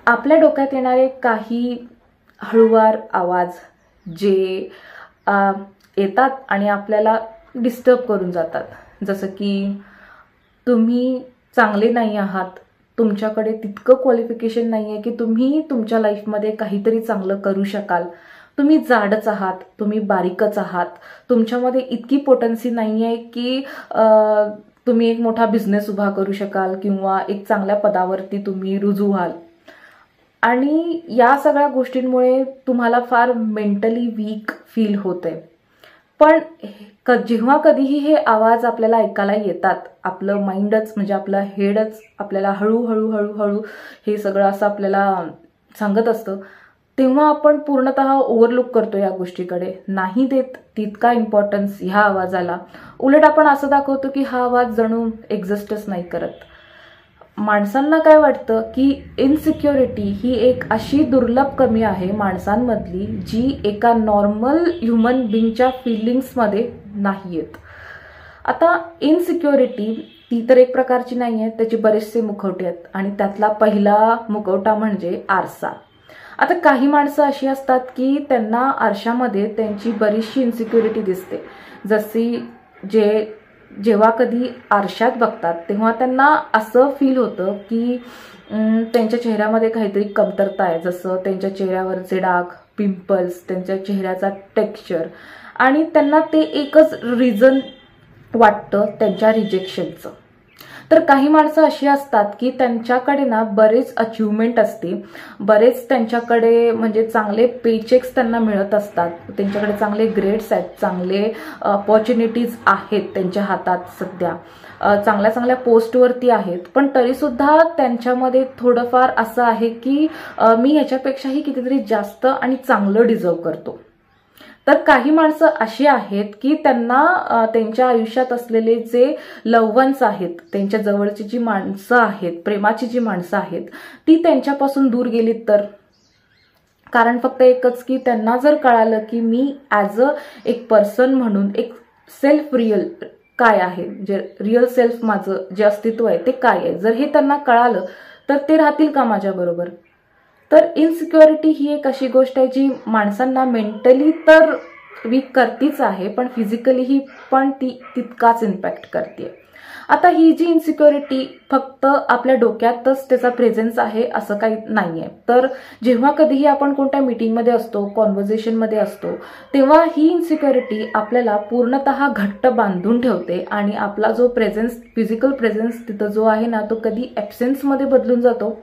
आपल्या डोक्यात येणारे काही हळूवार आवाज जे येतात आणि आपल्याला डिस्टर्ब करून जातात, जसं की तुम्ही चांगले नाही आहात, तुमच्याकडे तितकं क्वालिफिकेशन नाही आहे की तुम्ही तुमच्या लाईफमध्ये काहीतरी चांगलं करू शकाल, तुम्ही जाडच आहात, तुम्ही बारीकच आहात, तुमच्यामध्ये इतकी पोटेन्सी नाही आहे की तुम्ही एक मोठा बिझनेस उभा करू शकाल किंवा एक चांगल्या पदावरती तुम्ही रुजू व्हाल. आणि या सगळ्या गोष्टींमुळे तुम्हाला फार मेंटली वीक फील होते. पण जेव्हा कधीही हे आवाज आपल्याला ऐकायला येतात, आपलं माइंडच म्हणजे आपलं हेडच आपल्याला हळूहळू हळूहळू हे सगळं असं आपल्याला सांगत असतं, तेव्हा आपण पूर्णतः ओव्हरलुक करतो या गोष्टीकडे, नाही देत तितका इम्पॉर्टन्स ह्या आवाजाला. उलट आपण असं दाखवतो की हा आवाज जणू एक्झिस्टच नाही करत. माणसांना काय वाटतं की इनसिक्युरिटी ही एक अशी दुर्लभ कमी आहे माणसांमधली जी एका नॉर्मल ह्युमन बिंगच्या फिलिंग्समध्ये नाही येत. आता इनसिक्युरिटी ती तर एक प्रकारची नाही आहे, त्याचे बरेचसे मुखवटे आहेत आणि त्यातला पहिला मुखवटा म्हणजे आरसा. आता काही माणसं अशी असतात की त्यांना आरशामध्ये त्यांची बरीचशी इन्सिक्युरिटी दिसते, जशी जेव्हा कधी आरशात बघतात तेव्हा त्यांना असं फील होतं की त्यांच्या चेहऱ्यामध्ये काहीतरी कमतरता आहे, जसं त्यांच्या चेहऱ्यावरचे डाग, पिंपल्स, त्यांच्या चेहऱ्याचा टेक्स्चर, आणि त्यांना ते एकच रिझन वाटतं त्यांच्या रिजेक्शनचं. तर काही माणसं अशी असतात की त्यांच्याकडे ना बरेच अचिव्हमेंट असते, बरेच त्यांच्याकडे म्हणजे चांगले पेचेक्स त्यांना मिळत असतात, त्यांच्याकडे चांगले ग्रेड्स आहेत, चांगले अपॉर्च्युनिटीज आहेत त्यांच्या हातात सध्या, चांगल्या चांगल्या पोस्टवरती आहेत, पण तरीसुद्धा त्यांच्यामध्ये थोडंफार असं आहे की मी ह्याच्यापेक्षाही कितीतरी जास्त आणि चांगलं डिझर्व करतो. तर काही माणसं अशी आहेत की त्यांना त्यांच्या आयुष्यात असलेले जे लव्ह वन्स आहेत, त्यांच्या जवळची जी माणसं आहेत, प्रेमाची जी माणसं आहेत, ती त्यांच्यापासून दूर गेलीत तर. कारण फक्त एकच की त्यांना जर कळालं की मी ॲज एक पर्सन म्हणून एक सेल्फ रिअल काय आहे, जे रिअल सेल्फ माझं जे अस्तित्व आहे ते काय आहे, जर हे त्यांना कळालं तर ते राहतील का माझ्याबरोबर. तर इनसिक्युरिटी ही एक अशी गोष्ट आहे जी माणसांना मेंटली तर वीक करतीच आहे, पण फिजिकलीही पण ती तितकाच इम्पॅक्ट करते. आता ही जी इन्सिक्युरिटी फक्त आपल्या डोक्यातच त्याचा प्रेझेन्स आहे असं काही नाहीये. तर जेव्हा कधीही आपण कोणत्या मीटिंगमध्ये असतो, कॉन्व्हर्सेशनमध्ये असतो, तेव्हा ही इन्सिक्युरिटी आपल्याला पूर्णतः घट्ट बांधून ठेवते आणि आपला जो प्रेझेन्स, फिजिकल प्रेझेन्स तिथं जो आहे ना, तो कधी ॲब्सेन्समध्ये बदलून जातो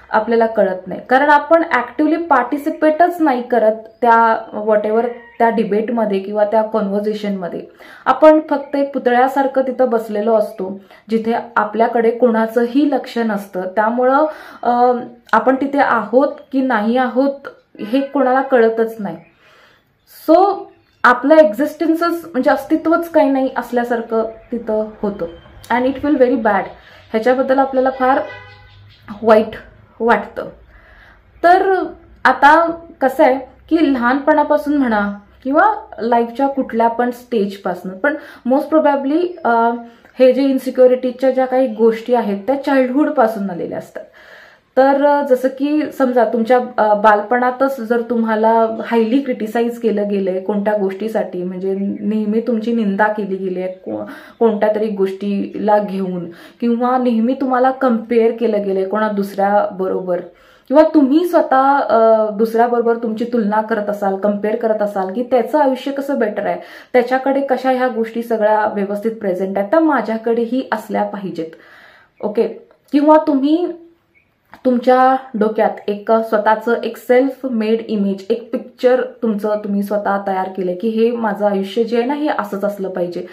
आपल्याला कळत नाही. कारण आपण ऍक्टिव्हली पार्टिसिपेटच नाही करत त्या व्हॉटएव्हर त्या डिबेटमध्ये किंवा त्या कॉन्व्हर्सेशनमध्ये. आपण फक्त एक पुतळ्यासारखं तिथं बसलेलो असतो जिथे आपल्याकडे कोणाचंही लक्ष नसतं. त्यामुळं आपण तिथे आहोत की नाही आहोत हे कोणाला कळतच नाही. सो आपलं एक्झिस्टन्सच म्हणजे अस्तित्वच काही नाही असल्यासारखं तिथं होतं and it will very bad. ह्याच्याबद्दल आपल्याला फार वाईट वाटतं. तर आता कसं आहे की लहानपणापासून म्हणा किंवा लाईफच्या कुठल्या पण स्टेजपासून, पण मोस्ट प्रोबॅबली हे जे इन्सिक्युरिटीच्या ज्या काही गोष्टी आहेत त्या चाइल्डहुडपासून आलेल्या असतात. तर जसं की समजा तुमच्या बालपणातच जर तुम्हाला हायली क्रिटिसाइज केलं गेलंय कोणत्या गोष्टीसाठी, म्हणजे नेहमी तुमची निंदा केली गेली आहे कोणत्या तरी गोष्टीला घेऊन, किंवा नेहमी तुम्हाला कम्पेअर केलं गेलंय कोणा दुसऱ्याबरोबर, किंवा तुम्ही स्वतः दुसऱ्याबरोबर तुमची तुलना करत असाल, कम्पेअर करत असाल की त्याचं आयुष्य कसं बेटर आहे, त्याच्याकडे कशा ह्या गोष्टी सगळ्या व्यवस्थित प्रेझेंट आहेत, त्या माझ्याकडेही असल्या पाहिजेत. ओके. किंवा तुम्ही तुमच्या डोक्यात एक स्वतःचं एक सेल्फ मेड इमेज, एक पिक्चर तुमचं तुम्ही स्वतः तयार केलंय की हे माझं आयुष्य जे आहे ना हे असंच असलं पाहिजे,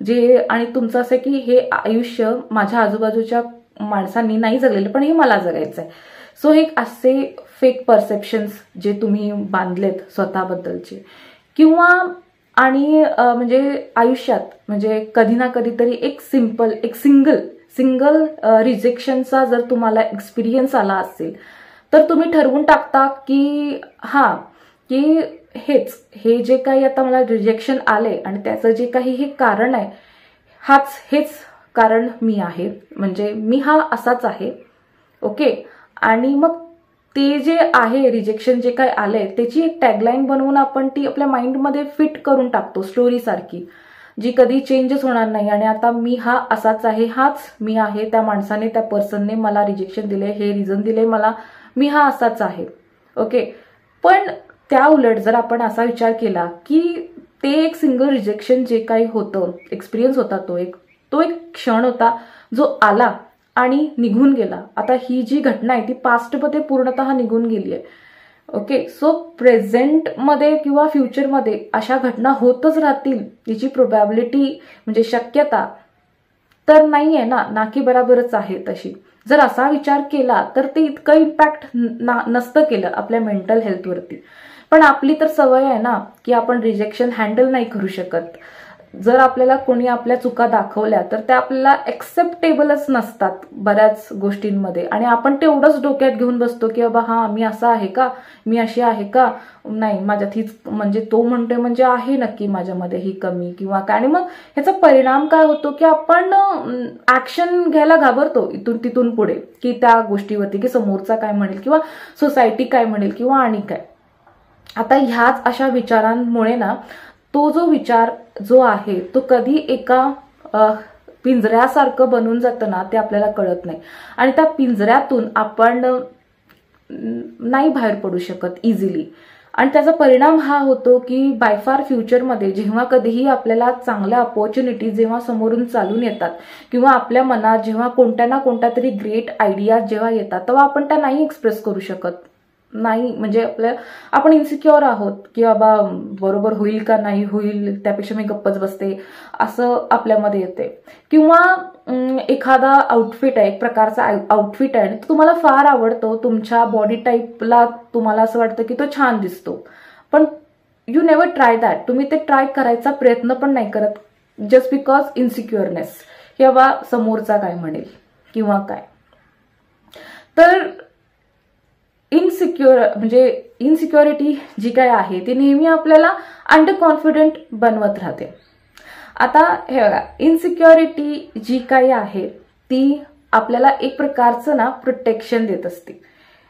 जे आणि तुमचं असं की हे आयुष्य माझ्या आजूबाजूच्या माणसांनी नाही जगलेलं पण हे मला जगायचं आहे. सो हे असे फेक परसेप्शन्स जे तुम्ही बांधलेत स्वतःबद्दलचे, किंवा आणि म्हणजे आयुष्यात म्हणजे कधी ना कधीतरी एक सिंगल रिजेक्शनचा जर तुम्हाला एक्सपिरियन्स आला असेल तर तुम्ही ठरवून टाकता की की हे जे काही आता मला रिजेक्शन आले आणि त्याचं जे काही हे कारण आहे हेच कारण मी आहे, म्हणजे मी हा असाच आहे. ओके. आणि मग ते जे आहे रिजेक्शन जे काय आलंय त्याची एक टॅगलाईन बनवून आपण ती आपल्या माइंडमध्ये फिट करून टाकतो स्टोरी सारखी, जी कधी चेंजच होणार नाही. आणि आता मी हा असाच आहे, हाच मी आहे, त्या माणसाने त्या पर्सनने मला रिजेक्शन दिले, हे रिझन दिले मला, मी हा असाच आहे. ओके. पण त्या उलट जर आपण असा विचार केला की ते एक सिंगल रिजेक्शन जे काही होतं, एक्सपिरियन्स होता, तो एक क्षण होता जो आला आणि निघून गेला. आता ही जी घटना आहे ती पास्टमध्ये पूर्णतः निघून गेली आहे. ओके. सो प्रेझेंटमध्ये किंवा फ्युचरमध्ये अशा घटना होतच राहतील याची प्रोबॅबिलिटी म्हणजे शक्यता तर नाही आहे ना की बराबरच आहे तशी. जर असा विचार केला तर ते इतकं इम्पॅक्ट नसतं केलं आपल्या मेंटल हेल्थवरती. पण आपली तर सवय आहे ना की आपण रिजेक्शन हँडल नाही करू शकत. जर आपल्याला कोणी आपल्या चुका दाखवल्या तर त्या आपल्याला एक्सेप्टेबलच नसतात बऱ्याच गोष्टींमध्ये, आणि आपण तेवढंच डोक्यात घेऊन बसतो की बाबा हा मी असा आहे का, मी अशी आहे का, नाही माझ्यात हीच म्हणजे तो म्हणतोय म्हणजे आहे नक्की माझ्यामध्ये ही कमी किंवा काय. आणि मग ह्याचा परिणाम काय होतो की आपण ऍक्शन घ्यायला घाबरतो इथून तिथून पुढे की त्या गोष्टीवरती की समोरचा काय म्हणेल किंवा सोसायटी काय म्हणेल किंवा आणि काय. आता ह्याच अशा विचारांमुळे ना तो जो विचार जो आहे तो कधी एका पिंजऱ्यासारखं बनून जातं ना ते आपल्याला कळत नाही, आणि त्या पिंजऱ्यातून आपण नाही बाहेर पडू शकत इझिली. आणि त्याचा परिणाम हा होतो की बाय फार फ्युचरमध्ये जेव्हा कधीही आपल्याला चांगल्या अपॉर्च्युनिटी जेव्हा समोरून चालून येतात किंवा आपल्या मनात जेव्हा कोणत्या ना कोणत्या तरी ग्रेट आयडिया जेव्हा येतात तेव्हा आपण त्या नाही एक्सप्रेस करू शकत. नाही म्हणजे आपण इन्सिक्युअर आहोत की बाबा बरोबर होईल का नाही होईल, त्यापेक्षा मी गप्पच बसते असं आपल्यामध्ये येते. किंवा एखादा आउटफिट आहे, एक प्रकारचा आउटफिट आहे, तुम्हाला फार आवडतो, तुमच्या बॉडी टाईपला तुम्हाला असं वाटतं की तो छान दिसतो, पण यू नेव्हर ट्राय दॅट. तुम्ही ते ट्राय करायचा प्रयत्न पण नाही करत जस्ट बिकॉज इन्सिक्युअरनेस की बाबा समोरचा काय म्हणेल किंवा काय. तर इन्सिक्युरिटी जी काय आहे ती नेहमी आपल्याला अंडर कॉन्फिडंट बनवत राहते. आता हे बघा, इन्सिक्युरिटी जी काही आहे ती आपल्याला एक प्रकारचं ना प्रोटेक्शन देत असते,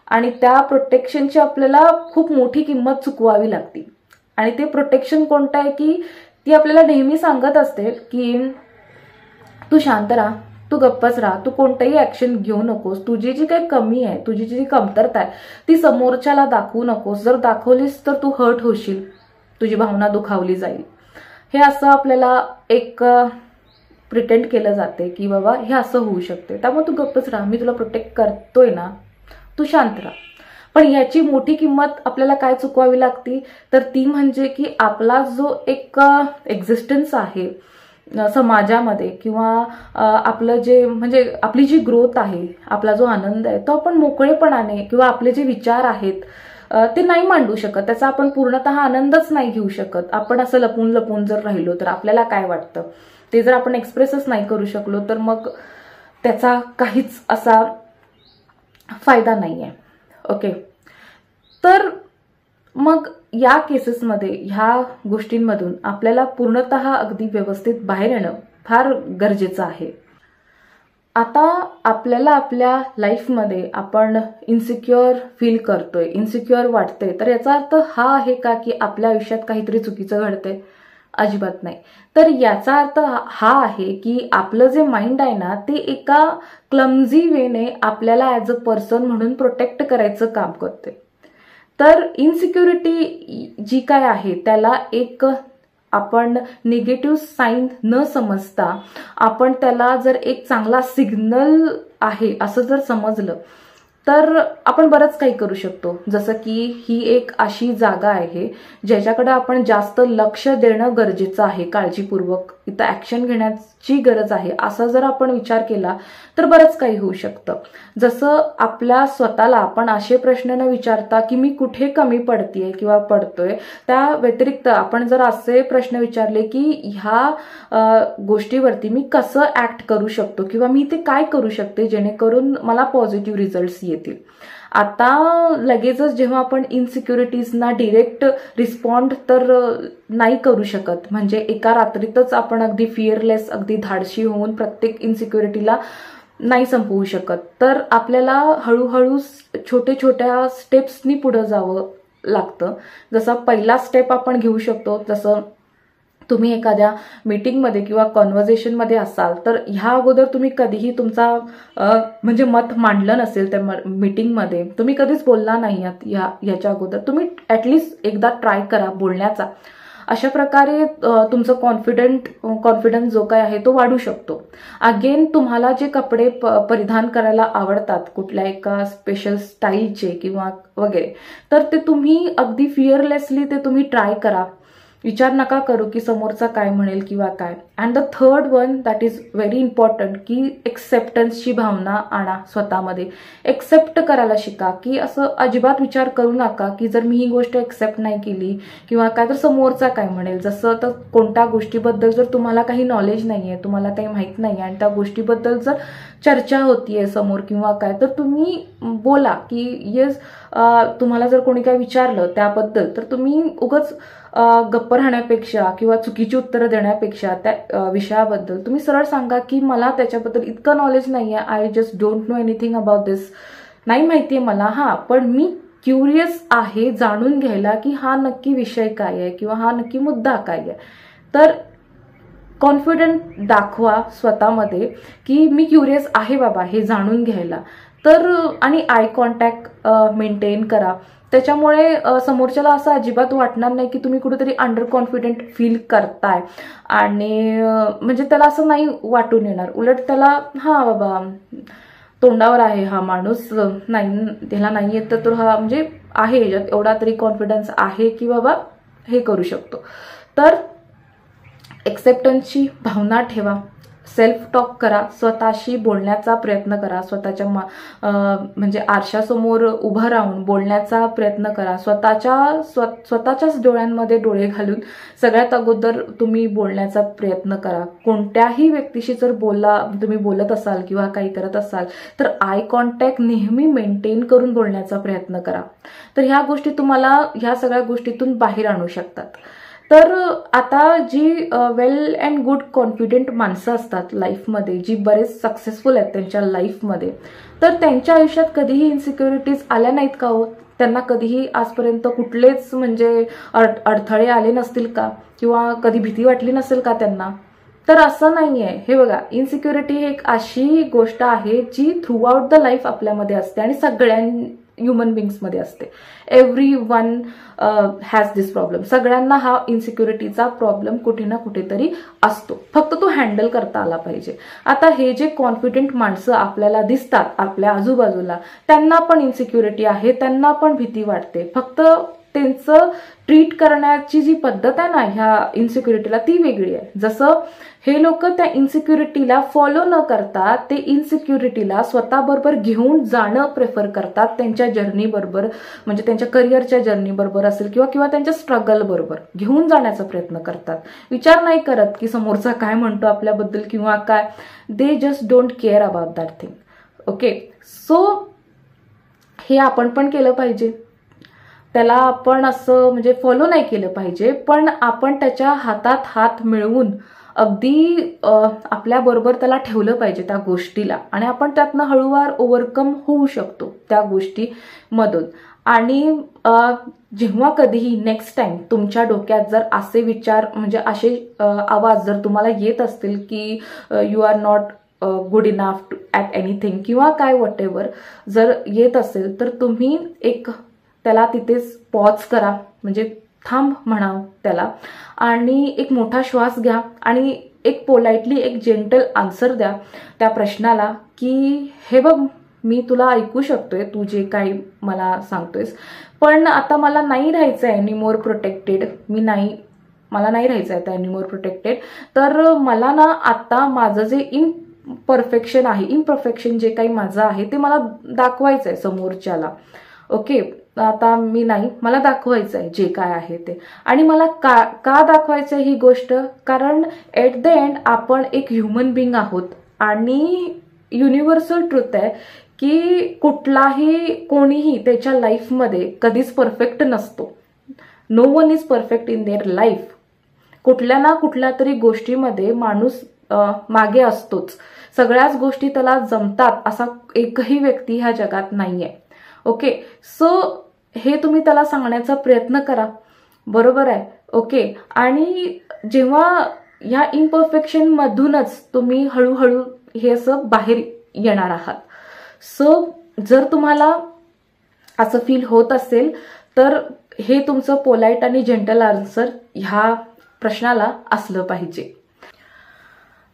आणि त्या प्रोटेक्शनची आपल्याला खूप मोठी किंमत चुकवावी लागते. आणि ते प्रोटेक्शन कोणतं आहे की ती आपल्याला नेहमी सांगत असते की तू शांत राहा, तू गप्पच राहा, तू कोणतंही ऍक्शन घेऊ नकोस, तुझी जी काही कमी आहे, तुझी जी कमतरता आहे ती समोरच्याला दाखवू नकोस, जर दाखवलीस तर तू हर्ट होशील, तुझी भावना दुखावली जाईल. हे असं आपल्याला एक प्रिटेंड केलं जाते की बाबा हे असं होऊ शकते, त्यामुळे तू गप्पच राहा, मी तुला प्रोटेक्ट करतोय ना, तू शांत राहा. पण याची मोठी किंमत आपल्याला काय चुकवावी लागते तर ती म्हणजे की आपला जो एक एक्झिस्टन्स आहे समाजामध्ये किंवा आपलं जे म्हणजे आपली जी ग्रोथ आहे, आपला जो आनंद आहे तो आपण मोकळेपणाने किंवा आपले जे विचार आहेत ते नाही मांडू शकत, त्याचा आपण पूर्णतः आनंदच नाही घेऊ शकत. आपण असं लपून लपून जर राहिलो तर आपल्याला काय वाटतं ते जर आपण एक्सप्रेसच नाही करू शकलो तर मग त्याचा काहीच असा फायदा नाही आहे. ओके. तर मग या केसेसमध्ये ह्या गोष्टींमधून आपल्याला पूर्णतः अगदी व्यवस्थित बाहेर येणं फार गरजेचं आहे. आता आपल्याला आपल्या लाईफमध्ये आपण इन्सिक्युअर फील करतोय, इन्सिक्युअर वाटतंय, तर याचा अर्थ हा आहे का की आपल्या आयुष्यात काहीतरी चुकीचं घडतंय? अजिबात नाही. तर याचा अर्थ हा आहे की आपलं जे माइंड आहे ना ते एका क्लमझी वेने आपल्याला ऍज अ पर्सन म्हणून प्रोटेक्ट करायचं काम करते. तर इन्सिक्युरिटी जी काय आहे त्याला एक आपण निगेटिव्ह साईन न समजता आपण त्याला जर एक चांगला सिग्नल आहे असं जर समजलं तर आपण बरंच काही करू शकतो. जसं की ही एक अशी जागा आहे ज्याच्याकडे आपण जास्त लक्ष देणं गरजेचं आहे, काळजीपूर्वक इथं ऍक्शन घेण्याची गरज आहे असं जर आपण विचार केला तर बरंच काही होऊ शकतं. जसं आपल्या स्वतःला आपण असे प्रश्न न विचारता की मी कुठे कमी पडतेय किंवा पडतोय, त्या व्यतिरिक्त आपण जर असे प्रश्न विचारले की ह्या गोष्टीवरती मी कसं ऍक्ट करू शकतो किंवा मी ते काय करू शकते जेणेकरून मला पॉझिटिव्ह रिझल्ट्स येतील. आता लगेचच जेव्हा आपण इन्सिक्युरिटीजना डिरेक्ट रिस्पॉन्ड तर नाही करू शकत, म्हणजे एका रात्रीतच आपण अगदी फिअरलेस, अगदी धाडशी होऊन प्रत्येक इन्सिक्युरिटीला नाही संपवू शकत. तर आपल्याला हळूहळू छोट्या स्टेप्सनी पुढे जावं लागतं. जसा पहिला स्टेप आपण घेऊ शकतो, जसं तुम्ही एखाद्या मीटिंगमध्ये किंवा कॉन्व्हर्सेशनमध्ये असाल तर ह्या अगोदर तुम्ही कधीही तुमचा म्हणजे मत मांडलं नसेल त्या मीटिंगमध्ये, तुम्ही कधीच बोलला नाही आहात याच्या अगोदर, तुम्ही ॲटलिस्ट एकदा ट्राय करा बोलण्याचा. अशा प्रकारे तुमचं कॉन्फिडन्स जो काय आहे तो वाढू शकतो. अगेन तुम्हाला जे कपडे परिधान करायला आवडतात कुठल्या एका स्पेशल स्टाईलचे किंवा वगैरे, तर ते तुम्ही अगदी फिअरलेसली ते तुम्ही ट्राय करा. विचार नका करू की समोरचा काय म्हणेल किंवा काय. And the third one that is very important की एक्सेप्टन्सची भावना आणा स्वतःमध्ये. एक्सेप्ट करायला शिका, की असं अजिबात विचार करू नका की जर मी ही गोष्ट एक्सेप्ट नाही केली किंवा काय तर समोरचा काय म्हणेल. जसं तर कोणत्या गोष्टीबद्दल जर तुम्हाला काही नॉलेज नाहीये, तुम्हाला काही माहीत नाही आणि त्या गोष्टीबद्दल जर चर्चा होतीये समोर किंवा काय, तर तुम्ही बोला की येस, तुम्हाला जर कोणी काय विचारलं त्याबद्दल तर तुम्ही उगाच गप्प राहण्यापेक्षा किंवा चुकीची उत्तरं देण्यापेक्षा त्या विषयाबद्दल तुम्ही सरळ सांगा की मला त्याच्याबद्दल इतकं नॉलेज नाहीये, I just don't know anything about this, नाही माहितीये मला, पण मी क्युरियस आहे जाणून घ्यायला की हा नक्की विषय काय आहे किंवा हा नक्की मुद्दा काय आहे. तर कॉन्फिडंट दाखवा स्वतःमध्ये की मी क्युरियस आहे बाबा हे जाणून घ्यायला. तर आणि आय कॉन्टॅक्ट मेंटेन करा. त्याच्यामुळे समोरच्याला असं अजिबात वाटणार नाही की तुम्ही कुठेतरी अंडर कॉन्फिडंट फील करताय आणि म्हणजे त्याला असं नाही वाटून येणार. उलट त्याला हा बाबा तोंडावर आहे हा माणूस, नाही त्याला नाही येत तर हा म्हणजे आहे याच्यात एवढा तरी कॉन्फिडन्स आहे की बाबा हे करू शकतो. तर एक्सेप्टन्सची भावना ठेवा, सेल्फ टॉक करा, स्वतःशी बोलण्याचा प्रयत्न करा, स्वतःच्या म्हणजे आरशासमोर उभं राहून बोलण्याचा प्रयत्न करा. स्वतःच्याच डोळ्यांमध्ये डोळे घालून सगळ्यात अगोदर तुम्ही बोलण्याचा प्रयत्न करा. कोणत्याही व्यक्तीशी जर तुम्ही बोलत असाल किंवा काही करत असाल तर आय कॉन्टॅक्ट नेहमी मेंटेन करून बोलण्याचा प्रयत्न करा. तर ह्या गोष्टी तुम्हाला ह्या सगळ्या गोष्टीतून बाहेर आणू शकतात. तर आता जी वेल अँड गुड कॉन्फिडंट माणसं असतात लाईफमध्ये, जी बरेच सक्सेसफुल आहेत त्यांच्या लाईफमध्ये, तर त्यांच्या आयुष्यात कधीही इन्सिक्युरिटीज आल्या नाहीत का हो? त्यांना कधीही आजपर्यंत कुठलेच म्हणजे अडथळे आले नसतील का किंवा कधी भीती वाटली नसेल का त्यांना? तर असं नाहीये. हे बघा, इन्सिक्युरिटी ही एक अशी गोष्ट आहे जी थ्रू आउट द लाईफ आपल्यामध्ये असते आणि सगळ्या ह्युमन बिंग्समध्ये असते. Every one has this problem. सगळ्यांना हा इन्सिक्युरिटीचा प्रॉब्लेम कुठे ना कुठेतरी असतो, फक्त तो हँडल करता आला पाहिजे. आता हे जे कॉन्फिडंट माणसं आपल्याला दिसतात आपल्या आजूबाजूला, त्यांना पण इन्सिक्युरिटी आहे, त्यांना पण भीती वाटते. फक्त त्यांचं ट्रीट करण्याची जी पद्धत आहे ना ह्या इन्सिक्युरिटीला, ती वेगळी आहे. जसं हे लोक त्या इन्सिक्युरिटीला फॉलो न करता ते इन्सिक्युरिटीला स्वतःबरोबर घेऊन जाणं प्रेफर करतात, त्यांच्या जर्नी बरोबर, म्हणजे त्यांच्या करिअरच्या जर्नी बरोबर असेल किंवा त्यांच्या स्ट्रगल बरोबर घेऊन जाण्याचा प्रयत्न करतात. विचार नाही करत की समोरचा काय म्हणतो आपल्याबद्दल किंवा काय. They just don't care about that thing. Okay, so हे आपण पण केलं पाहिजे. त्याला आपण असं म्हणजे फॉलो नाही केलं पाहिजे, पण आपण त्याच्या हातात हात मिळवून अगदी आपल्याबरोबर त्याला ठेवलं पाहिजे त्या गोष्टीला, आणि आपण त्यातनं हळूवार ओव्हरकम होऊ शकतो त्या गोष्टीमधून. आणि जेव्हा कधीही नेक्स्ट टाइम तुमच्या डोक्यात जर असे विचार म्हणजे असे आवाज जर तुम्हाला येत असतील की you are not good enough at anything किंवा काय वॉटेवर जर येत असेल, तर तुम्ही एक त्याला तिथेच पॉज करा, म्हणजे थांब म्हणाव त्याला, आणि एक मोठा श्वास घ्या आणि एक पोलाइटली एक जेंटल आन्सर द्या त्या प्रश्नाला की हे बघ, मी तुला ऐकू शकतोय तू जे काही मला सांगतोयस, पण आता मला नाही राहायचं आहे एनिमोर प्रोटेक्टेड, मला नाही राहायचं आहे आता एनिमोर प्रोटेक्टेड. तर मला ना आता माझं जे इम्परफेक्शन जे काही माझं आहे ते मला दाखवायचं आहे समोरच्याला. ओके, आता मी नाही, मला दाखवायचं आहे जे काय आहे ते. आणि मला का दाखवायचं आहे ही गोष्ट? कारण एट द एंड आपण एक ह्युमन बिंग आहोत आणि युनिव्हर्सल ट्रुथ आहे की कोणीही त्याच्या लाईफमध्ये कधीच परफेक्ट नसतो. No one is perfect in their life. कुठल्या ना कुठल्या तरी गोष्टीमध्ये माणूस मागे असतोच. सगळ्याच गोष्टी त्याला जमतात असा एकही व्यक्ती ह्या जगात नाहीये. ओके, सो हे तुम्ही त्याला सांगण्याचा प्रयत्न करा, बरोबर आहे. ओके, आणि जेव्हा ह्या इम्परफेक्शन मधूनच तुम्ही हळूहळू हे असं बाहेर येणार आहात. सो जर तुम्हाला असं फील होत असेल तर हे तुमचं पोलाइट आणि जेंटल आन्सर ह्या प्रश्नाला असलं पाहिजे.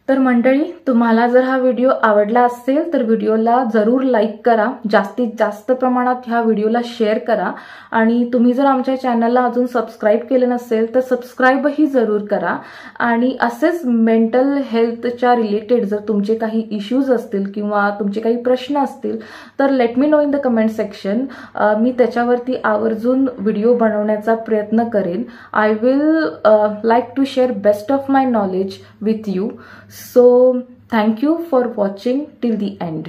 तर मंडळी, तुम्हाला जर हा व्हिडिओ आवडला असेल तर व्हिडिओला जरूर लाईक करा, जास्तीत जास्त प्रमाणात ह्या व्हिडिओला शेअर करा, आणि तुम्ही जर आमच्या चॅनलला अजून सबस्क्राईब केलं नसेल तर सबस्क्राईबही जरूर करा. आणि असेच मेंटल हेल्थच्या रिलेटेड जर तुमचे काही इश्यूज असतील किंवा तुमचे काही प्रश्न असतील तर let me know in the comment section. मी त्याच्यावरती आवर्जून व्हिडिओ बनवण्याचा प्रयत्न करेन. I will like to share best of my knowledge with you. So thank you for watching till the end.